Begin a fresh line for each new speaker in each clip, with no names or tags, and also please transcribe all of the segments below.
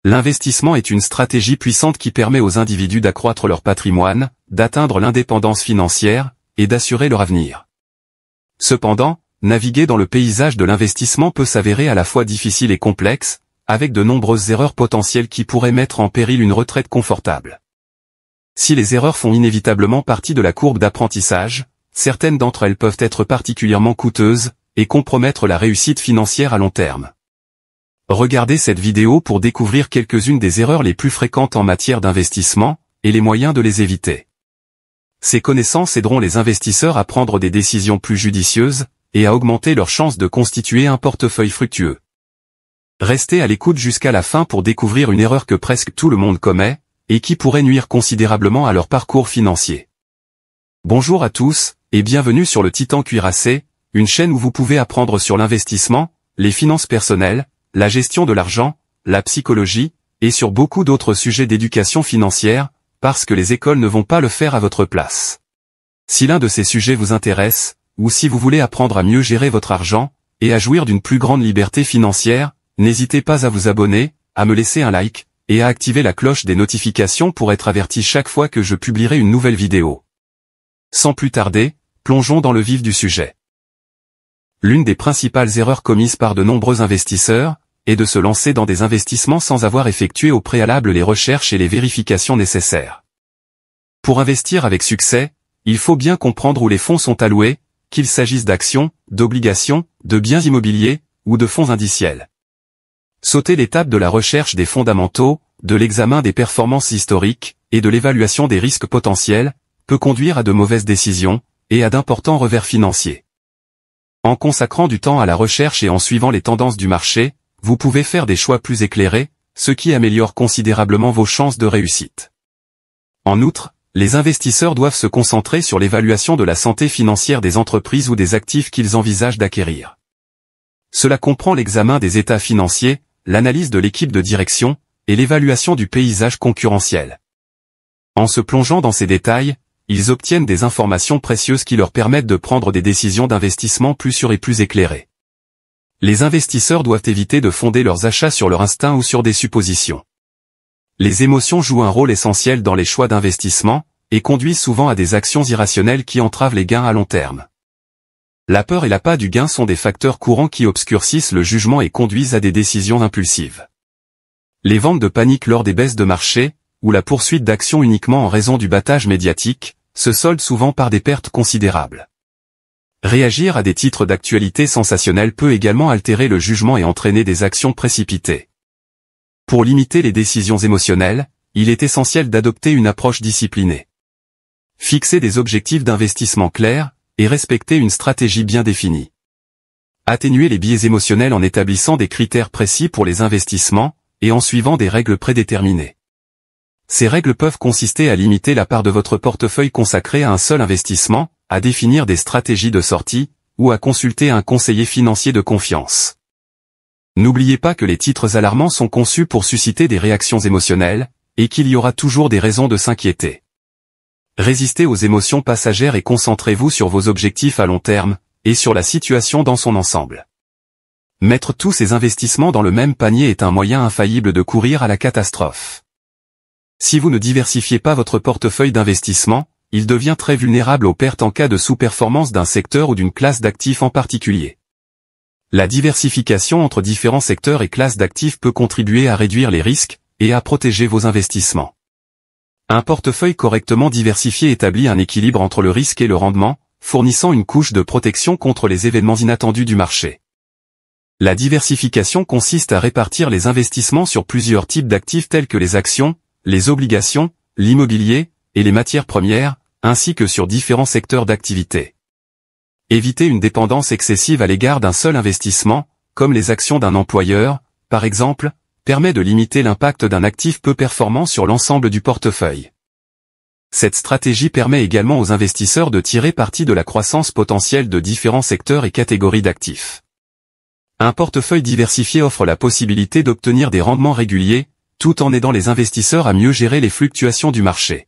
L'investissement est une stratégie puissante qui permet aux individus d'accroître leur patrimoine, d'atteindre l'indépendance financière, et d'assurer leur avenir. Cependant, naviguer dans le paysage de l'investissement peut s'avérer à la fois difficile et complexe, avec de nombreuses erreurs potentielles qui pourraient mettre en péril une retraite confortable. Si les erreurs font inévitablement partie de la courbe d'apprentissage, certaines d'entre elles peuvent être particulièrement coûteuses, et compromettre la réussite financière à long terme. Regardez cette vidéo pour découvrir quelques-unes des erreurs les plus fréquentes en matière d'investissement, et les moyens de les éviter. Ces connaissances aideront les investisseurs à prendre des décisions plus judicieuses, et à augmenter leurs chances de constituer un portefeuille fructueux. Restez à l'écoute jusqu'à la fin pour découvrir une erreur que presque tout le monde commet, et qui pourrait nuire considérablement à leur parcours financier. Bonjour à tous, et bienvenue sur le Titan Cuirassé, une chaîne où vous pouvez apprendre sur l'investissement, les finances personnelles, la gestion de l'argent, la psychologie, et sur beaucoup d'autres sujets d'éducation financière, parce que les écoles ne vont pas le faire à votre place. Si l'un de ces sujets vous intéresse, ou si vous voulez apprendre à mieux gérer votre argent, et à jouir d'une plus grande liberté financière, n'hésitez pas à vous abonner, à me laisser un like, et à activer la cloche des notifications pour être averti chaque fois que je publierai une nouvelle vidéo. Sans plus tarder, plongeons dans le vif du sujet. L'une des principales erreurs commises par de nombreux investisseurs, est de se lancer dans des investissements sans avoir effectué au préalable les recherches et les vérifications nécessaires. Pour investir avec succès, il faut bien comprendre où les fonds sont alloués, qu'il s'agisse d'actions, d'obligations, de biens immobiliers, ou de fonds indiciels. Sauter l'étape de la recherche des fondamentaux, de l'examen des performances historiques, et de l'évaluation des risques potentiels, peut conduire à de mauvaises décisions, et à d'importants revers financiers. En consacrant du temps à la recherche et en suivant les tendances du marché, vous pouvez faire des choix plus éclairés, ce qui améliore considérablement vos chances de réussite. En outre, les investisseurs doivent se concentrer sur l'évaluation de la santé financière des entreprises ou des actifs qu'ils envisagent d'acquérir. Cela comprend l'examen des états financiers, l'analyse de l'équipe de direction, et l'évaluation du paysage concurrentiel. En se plongeant dans ces détails, ils obtiennent des informations précieuses qui leur permettent de prendre des décisions d'investissement plus sûres et plus éclairées. Les investisseurs doivent éviter de fonder leurs achats sur leur instinct ou sur des suppositions. Les émotions jouent un rôle essentiel dans les choix d'investissement, et conduisent souvent à des actions irrationnelles qui entravent les gains à long terme. La peur et l'appât du gain sont des facteurs courants qui obscurcissent le jugement et conduisent à des décisions impulsives. Les ventes de panique lors des baisses de marché, ou la poursuite d'actions uniquement en raison du battage médiatique, se soldent souvent par des pertes considérables. Réagir à des titres d'actualité sensationnels peut également altérer le jugement et entraîner des actions précipitées. Pour limiter les décisions émotionnelles, il est essentiel d'adopter une approche disciplinée. Fixer des objectifs d'investissement clairs, et respecter une stratégie bien définie. Atténuer les biais émotionnels en établissant des critères précis pour les investissements, et en suivant des règles prédéterminées. Ces règles peuvent consister à limiter la part de votre portefeuille consacrée à un seul investissement, à définir des stratégies de sortie, ou à consulter un conseiller financier de confiance. N'oubliez pas que les titres alarmants sont conçus pour susciter des réactions émotionnelles, et qu'il y aura toujours des raisons de s'inquiéter. Résistez aux émotions passagères et concentrez-vous sur vos objectifs à long terme, et sur la situation dans son ensemble. Mettre tous ces investissements dans le même panier est un moyen infaillible de courir à la catastrophe. Si vous ne diversifiez pas votre portefeuille d'investissement, il devient très vulnérable aux pertes en cas de sous-performance d'un secteur ou d'une classe d'actifs en particulier. La diversification entre différents secteurs et classes d'actifs peut contribuer à réduire les risques, et à protéger vos investissements. Un portefeuille correctement diversifié établit un équilibre entre le risque et le rendement, fournissant une couche de protection contre les événements inattendus du marché. La diversification consiste à répartir les investissements sur plusieurs types d'actifs tels que les actions, les obligations, l'immobilier, et les matières premières, ainsi que sur différents secteurs d'activité. Éviter une dépendance excessive à l'égard d'un seul investissement, comme les actions d'un employeur, par exemple, permet de limiter l'impact d'un actif peu performant sur l'ensemble du portefeuille. Cette stratégie permet également aux investisseurs de tirer parti de la croissance potentielle de différents secteurs et catégories d'actifs. Un portefeuille diversifié offre la possibilité d'obtenir des rendements réguliers, tout en aidant les investisseurs à mieux gérer les fluctuations du marché.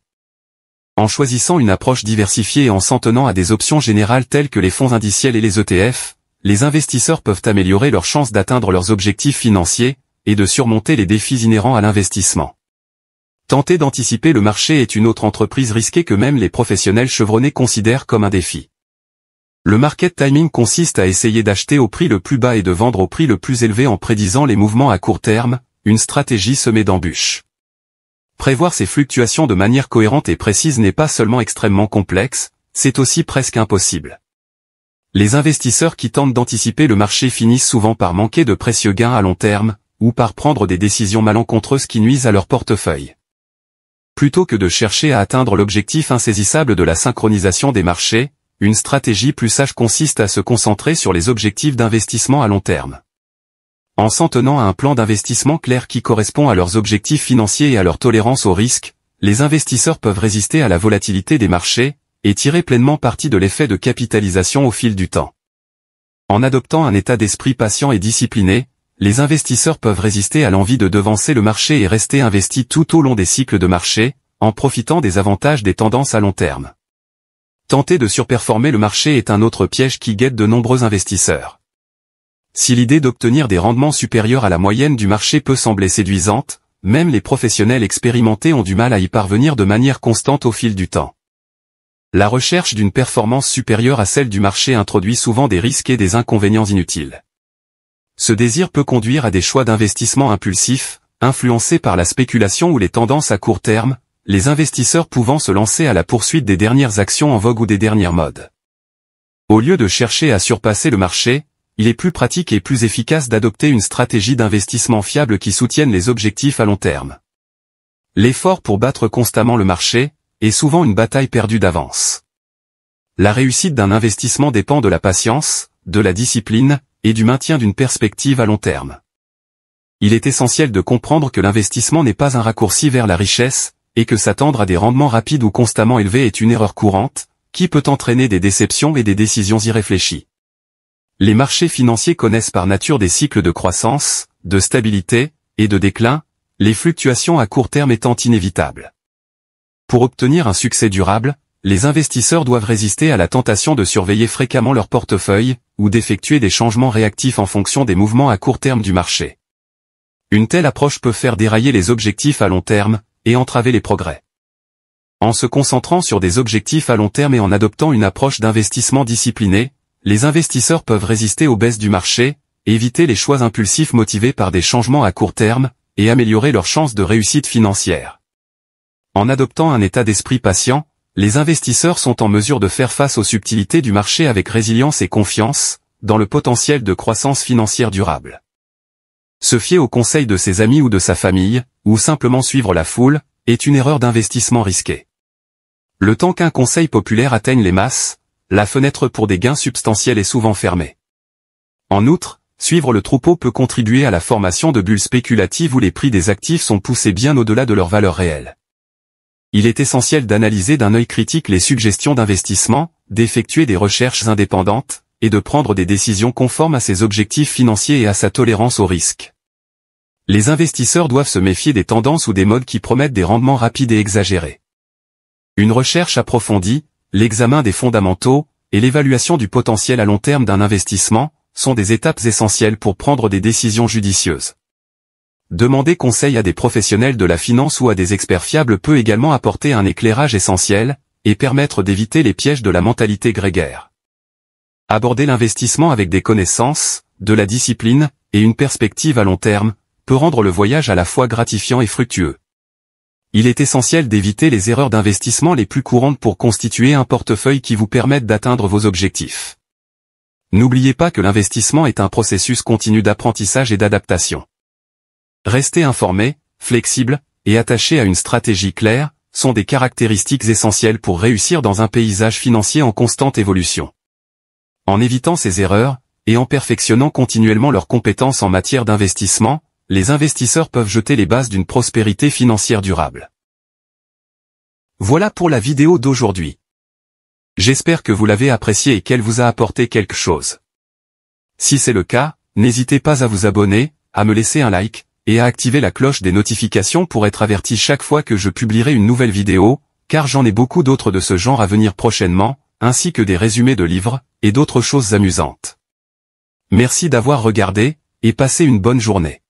En choisissant une approche diversifiée et en s'en tenant à des options générales telles que les fonds indiciels et les ETF, les investisseurs peuvent améliorer leurs chances d'atteindre leurs objectifs financiers, et de surmonter les défis inhérents à l'investissement. Tenter d'anticiper le marché est une autre entreprise risquée que même les professionnels chevronnés considèrent comme un défi. Le market timing consiste à essayer d'acheter au prix le plus bas et de vendre au prix le plus élevé en prédisant les mouvements à court terme, une stratégie semée d'embûches. Prévoir ces fluctuations de manière cohérente et précise n'est pas seulement extrêmement complexe, c'est aussi presque impossible. Les investisseurs qui tentent d'anticiper le marché finissent souvent par manquer de précieux gains à long terme, ou par prendre des décisions malencontreuses qui nuisent à leur portefeuille. Plutôt que de chercher à atteindre l'objectif insaisissable de la synchronisation des marchés, une stratégie plus sage consiste à se concentrer sur les objectifs d'investissement à long terme. En s'en tenant à un plan d'investissement clair qui correspond à leurs objectifs financiers et à leur tolérance au risque, les investisseurs peuvent résister à la volatilité des marchés, et tirer pleinement parti de l'effet de capitalisation au fil du temps. En adoptant un état d'esprit patient et discipliné, les investisseurs peuvent résister à l'envie de devancer le marché et rester investis tout au long des cycles de marché, en profitant des avantages des tendances à long terme. Tenter de surperformer le marché est un autre piège qui guette de nombreux investisseurs. Si l'idée d'obtenir des rendements supérieurs à la moyenne du marché peut sembler séduisante, même les professionnels expérimentés ont du mal à y parvenir de manière constante au fil du temps. La recherche d'une performance supérieure à celle du marché introduit souvent des risques et des inconvénients inutiles. Ce désir peut conduire à des choix d'investissement impulsifs, influencés par la spéculation ou les tendances à court terme, les investisseurs pouvant se lancer à la poursuite des dernières actions en vogue ou des dernières modes. Au lieu de chercher à surpasser le marché, il est plus pratique et plus efficace d'adopter une stratégie d'investissement fiable qui soutienne les objectifs à long terme. L'effort pour battre constamment le marché est souvent une bataille perdue d'avance. La réussite d'un investissement dépend de la patience, de la discipline, et du maintien d'une perspective à long terme. Il est essentiel de comprendre que l'investissement n'est pas un raccourci vers la richesse, et que s'attendre à des rendements rapides ou constamment élevés est une erreur courante, qui peut entraîner des déceptions et des décisions irréfléchies. Les marchés financiers connaissent par nature des cycles de croissance, de stabilité, et de déclin, les fluctuations à court terme étant inévitables. Pour obtenir un succès durable, les investisseurs doivent résister à la tentation de surveiller fréquemment leur portefeuille, ou d'effectuer des changements réactifs en fonction des mouvements à court terme du marché. Une telle approche peut faire dérailler les objectifs à long terme, et entraver les progrès. En se concentrant sur des objectifs à long terme et en adoptant une approche d'investissement disciplinée, les investisseurs peuvent résister aux baisses du marché, éviter les choix impulsifs motivés par des changements à court terme, et améliorer leurs chances de réussite financière. En adoptant un état d'esprit patient, les investisseurs sont en mesure de faire face aux subtilités du marché avec résilience et confiance, dans le potentiel de croissance financière durable. Se fier aux conseils de ses amis ou de sa famille, ou simplement suivre la foule, est une erreur d'investissement risquée. Le temps qu'un conseil populaire atteigne les masses, la fenêtre pour des gains substantiels est souvent fermée. En outre, suivre le troupeau peut contribuer à la formation de bulles spéculatives où les prix des actifs sont poussés bien au-delà de leur valeur réelle. Il est essentiel d'analyser d'un œil critique les suggestions d'investissement, d'effectuer des recherches indépendantes, et de prendre des décisions conformes à ses objectifs financiers et à sa tolérance au risque. Les investisseurs doivent se méfier des tendances ou des modes qui promettent des rendements rapides et exagérés. Une recherche approfondie, l'examen des fondamentaux, et l'évaluation du potentiel à long terme d'un investissement, sont des étapes essentielles pour prendre des décisions judicieuses. Demander conseil à des professionnels de la finance ou à des experts fiables peut également apporter un éclairage essentiel, et permettre d'éviter les pièges de la mentalité grégaire. Aborder l'investissement avec des connaissances, de la discipline, et une perspective à long terme, peut rendre le voyage à la fois gratifiant et fructueux. Il est essentiel d'éviter les erreurs d'investissement les plus courantes pour constituer un portefeuille qui vous permette d'atteindre vos objectifs. N'oubliez pas que l'investissement est un processus continu d'apprentissage et d'adaptation. Rester informé, flexible, et attaché à une stratégie claire, sont des caractéristiques essentielles pour réussir dans un paysage financier en constante évolution. En évitant ces erreurs, et en perfectionnant continuellement leurs compétences en matière d'investissement, les investisseurs peuvent jeter les bases d'une prospérité financière durable. Voilà pour la vidéo d'aujourd'hui. J'espère que vous l'avez appréciée et qu'elle vous a apporté quelque chose. Si c'est le cas, n'hésitez pas à vous abonner, à me laisser un like, et à activer la cloche des notifications pour être averti chaque fois que je publierai une nouvelle vidéo, car j'en ai beaucoup d'autres de ce genre à venir prochainement, ainsi que des résumés de livres, et d'autres choses amusantes. Merci d'avoir regardé, et passez une bonne journée.